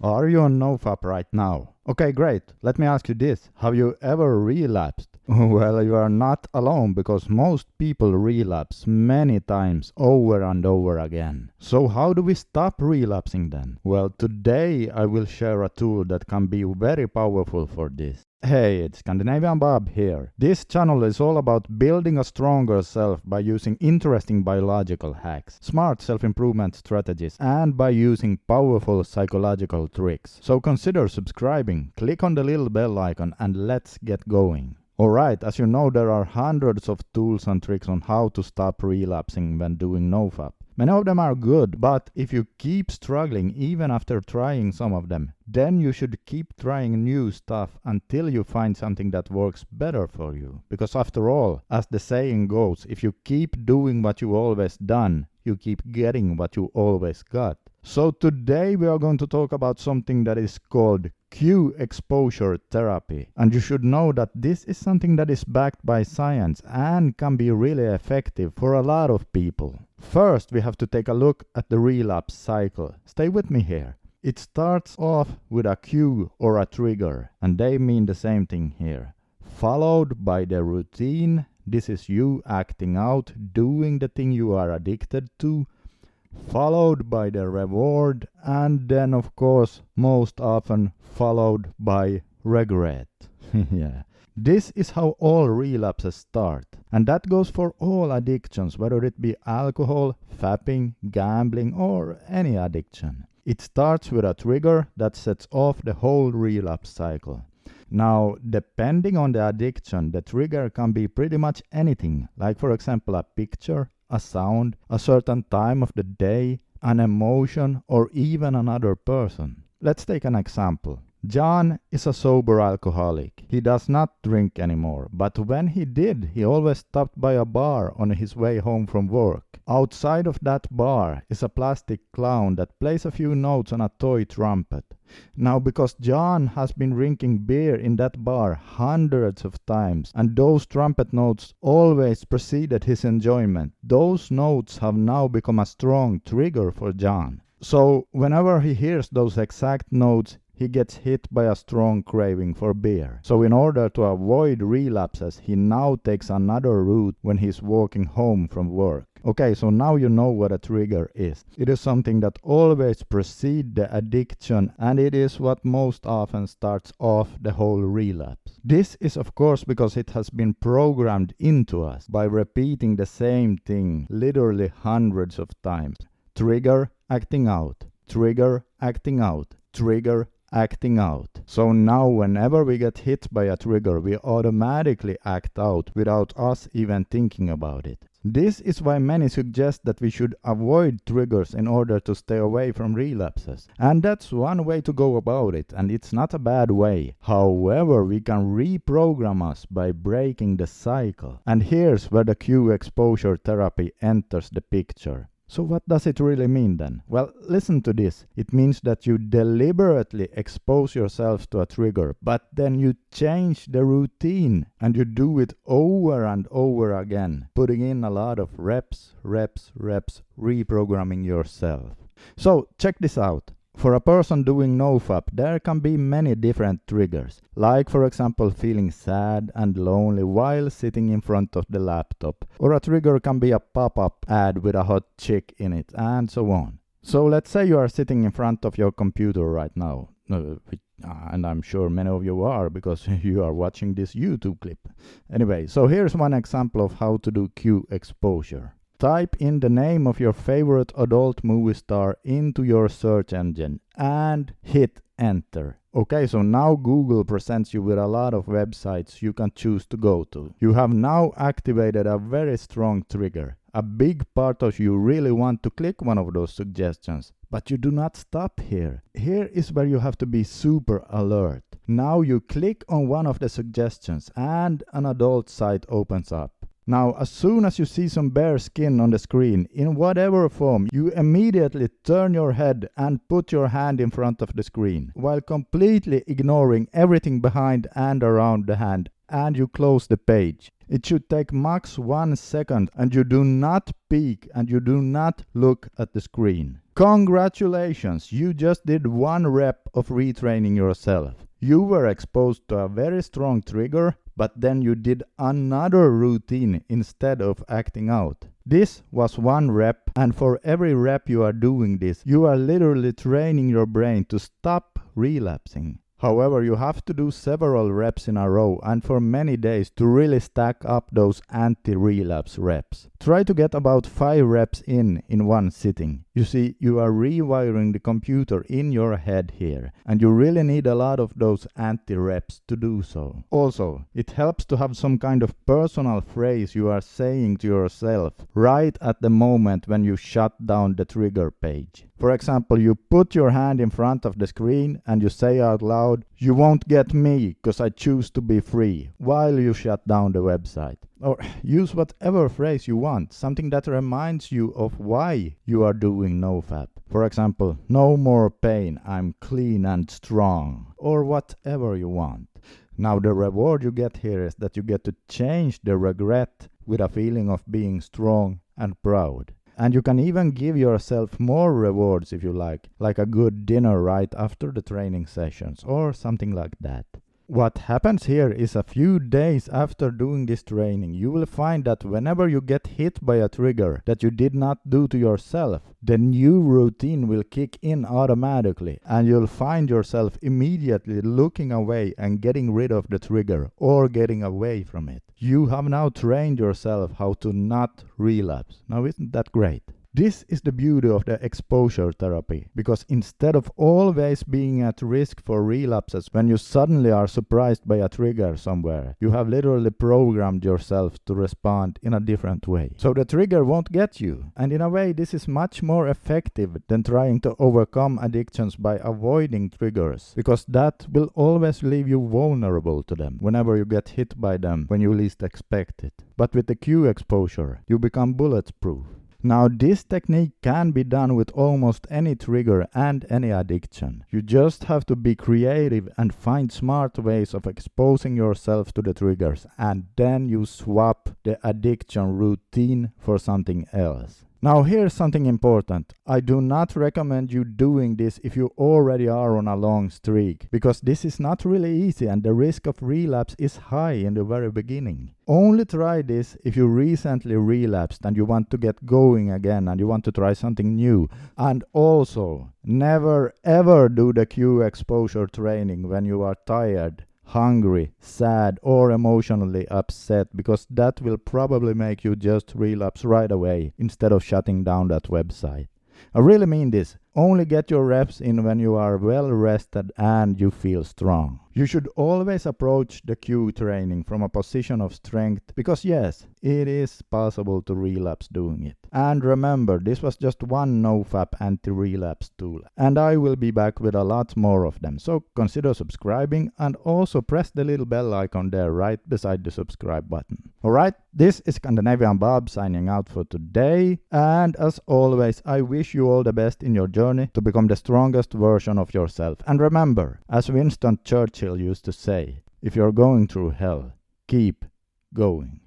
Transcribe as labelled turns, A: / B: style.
A: Are you on NoFap right now? Okay, great. Let me ask you this. Have you ever relapsed? Well, you are not alone because most people relapse many times over and over again. So how do we stop relapsing then? Well, today I will share a tool that can be very powerful for this. Hey, it's Scandinavian Bob here. This channel is all about building a stronger self by using interesting biological hacks, smart self-improvement strategies, and by using powerful psychological tricks. So consider subscribing, click on the little bell icon, and let's get going. Alright, as you know, there are hundreds of tools and tricks on how to stop relapsing when doing NoFap. Many of them are good, but if you keep struggling even after trying some of them, then you should keep trying new stuff until you find something that works better for you. Because after all, as the saying goes, if you keep doing what you always done, you keep getting what you always got. So today we are going to talk about something that is called cue exposure therapy. And you should know that this is something that is backed by science and can be really effective for a lot of people. First, we have to take a look at the relapse cycle. Stay with me here. It starts off with a cue or a trigger, and they mean the same thing here. Followed by the routine. This is you acting out, doing the thing you are addicted to. Followed by the reward, and then of course most often followed by regret. Yeah. This is how all relapses start, and that goes for all addictions, whether it be alcohol, fapping, gambling, or any addiction. It starts with a trigger that sets off the whole relapse cycle. Now, depending on the addiction, the trigger can be pretty much anything, like for example a picture, a sound, a certain time of the day, an emotion, or even another person. Let's take an example. John is a sober alcoholic. He does not drink anymore, but when he did, he always stopped by a bar on his way home from work. Outside of that bar is a plastic clown that plays a few notes on a toy trumpet. Now, because John has been drinking beer in that bar hundreds of times, and those trumpet notes always preceded his enjoyment, those notes have now become a strong trigger for John. So, whenever he hears those exact notes, he gets hit by a strong craving for beer. So in order to avoid relapses, he now takes another route when he's walking home from work. Okay, so now you know what a trigger is. It is something that always precedes the addiction, and it is what most often starts off the whole relapse. This is of course because it has been programmed into us by repeating the same thing literally hundreds of times. Trigger, acting out. Trigger, acting out. Trigger, acting out. So now whenever we get hit by a trigger, we automatically act out without us even thinking about it. This is why many suggest that we should avoid triggers in order to stay away from relapses. And that's one way to go about it, and it's not a bad way. However, we can reprogram us by breaking the cycle. And here's where the cue exposure therapy enters the picture. So what does it really mean then? Well, listen to this. It means that you deliberately expose yourself to a trigger, but then you change the routine and you do it over and over again, putting in a lot of reps, reprogramming yourself. So check this out. For a person doing NoFap, there can be many different triggers, like for example feeling sad and lonely while sitting in front of the laptop, or a trigger can be a pop-up ad with a hot chick in it, and so on. So let's say you are sitting in front of your computer right now, and I'm sure many of you are because you are watching this YouTube clip. Anyway, so here's one example of how to do cue exposure. Type in the name of your favorite adult movie star into your search engine and hit enter. Okay, so now Google presents you with a lot of websites you can choose to go to. You have now activated a very strong trigger. A big part of you really want to click one of those suggestions, but you do not stop here. Here is where you have to be super alert. Now you click on one of the suggestions and an adult site opens up. Now, as soon as you see some bare skin on the screen, in whatever form, you immediately turn your head and put your hand in front of the screen, while completely ignoring everything behind and around the hand, and you close the page. It should take max 1 second, and you do not peek and you do not look at the screen. Congratulations, you just did 1 rep of retraining yourself. You were exposed to a very strong trigger, but then you did another routine instead of acting out. This was 1 rep, and for every rep you are doing this, you are literally training your brain to stop relapsing. However, you have to do several reps in a row and for many days to really stack up those anti-relapse reps. Try to get about 5 reps in one sitting. You see, you are rewiring the computer in your head here, and you really need a lot of those anti-reps to do so. Also, it helps to have some kind of personal phrase you are saying to yourself right at the moment when you shut down the trigger page. For example, you put your hand in front of the screen and you say out loud, "You won't get me, 'cause I choose to be free," while you shut down the website. Or use whatever phrase you want, something that reminds you of why you are doing NoFap. For example, "No more pain, I'm clean and strong," or whatever you want. Now the reward you get here is that you get to change the regret with a feeling of being strong and proud. And you can even give yourself more rewards if you like a good dinner right after the training sessions or something like that. What happens here is a few days after doing this training, you will find that whenever you get hit by a trigger that you did not do to yourself, the new routine will kick in automatically and you'll find yourself immediately looking away and getting rid of the trigger or getting away from it. You have now trained yourself how to not relapse. Now, isn't that great? This is the beauty of the exposure therapy, because instead of always being at risk for relapses when you suddenly are surprised by a trigger somewhere, you have literally programmed yourself to respond in a different way. So the trigger won't get you. And in a way, this is much more effective than trying to overcome addictions by avoiding triggers, because that will always leave you vulnerable to them whenever you get hit by them when you least expect it. But with the cue exposure, you become bulletproof. Now, this technique can be done with almost any trigger and any addiction. You just have to be creative and find smart ways of exposing yourself to the triggers, and then you swap the addiction routine for something else. Now, here's something important. I do not recommend you doing this if you already are on a long streak, because this is not really easy and the risk of relapse is high in the very beginning. Only try this if you recently relapsed and you want to get going again and you want to try something new. And also, never ever do the cue exposure training when you are tired, hungry, sad, or emotionally upset, because that will probably make you just relapse right away instead of shutting down that website. I really mean this. Only get your reps in when you are well rested and you feel strong. You should always approach the cue training from a position of strength, because yes, it is possible to relapse doing it. And remember, this was just one NoFap anti-relapse tool, and I will be back with a lot more of them, so consider subscribing and also press the little bell icon there right beside the subscribe button. Alright, this is Scandinavian Bob signing out for today, and as always, I wish you all the best in your journey to become the strongest version of yourself. And remember, as Winston Churchill used to say, if you're going through hell, keep going.